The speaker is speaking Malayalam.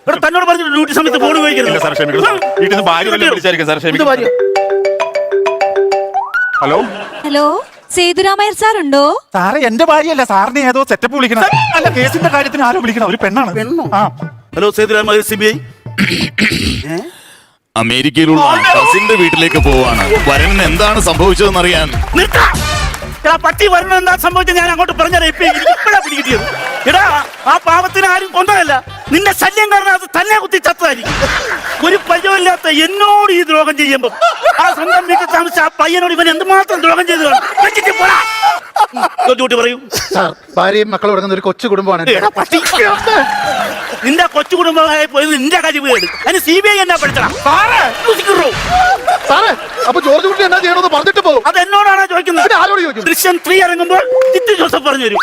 ഇവിടെ തന്നോട് പറഞ്ഞു ഡ്യൂട്ടി സമയത്ത് ഫോൺ ഉപയോഗിക്കരുത്. ഹലോ ഹലോ, സേതുരാമയ്യർ സാർ ഉണ്ടോ? സാറേ എന്റെ ഭാര്യയല്ല, സാറിന് ഏതോ സെറ്റപ്പ് വിളിക്കണം. അല്ല, കേസിന്റെ കാര്യത്തിന് ആരോ വിളിക്കണം, ഒരു പെണ്ണാണ്. Hello Sethuramaiyer, CBI. അമേരിക്കയിലുള്ള കസിന്റെ വീട്ടിലേക്ക് പോവാണ്. വരൻ എന്താണ് സംഭവിച്ചതെന്ന് അറിയാൻ. പട്ടി വരണം എന്താ സംഭവിച്ചത് ഞാൻ അങ്ങോട്ട് പറഞ്ഞാൽ ഇപ്പഴാ പിടികിട്ടിയത്. എടാ, ആ പാവത്തിന് ആരും കൊണ്ടതല്ല, നിന്റെ ശല്യം കാരണം അത് തന്നെ കുത്തി ചത്തതായിരിക്കും. ഒരു പരിചയമില്ലാത്ത എന്നോട് ഈ ദ്രോഹം ചെയ്യുമ്പോ ആ സ്വന്തം വീട്ടിൽ താമസിച്ച ആ പയ്യനോട് ഇവൻ എന്തുമാത്രം ദ്രോഹം ചെയ്തു പറയൂ. ഭാര്യയും മക്കളും അടങ്ങുന്ന ഒരു കൊച്ചു കുടുംബമാണ്. നിന്റെ കൊച്ചു കുടുംബമായി പോയത് നിന്റെ കഴിവുകേട്. അതിന് CBI എന്നാ പഠിച്ചടാ. അപ്പൊ ജോർജ് കുട്ടി എന്നാ ചെയ്യണമെന്ന് പറഞ്ഞിട്ട് പോകും. അത് എന്നോടാണോ ചോദിക്കുന്നത്? ആരോട് ചോദിക്കും? ദൃശ്യം 3 ഇറങ്ങുമ്പോൾ ജിത്തു ജോസഫ് പറഞ്ഞു തരും.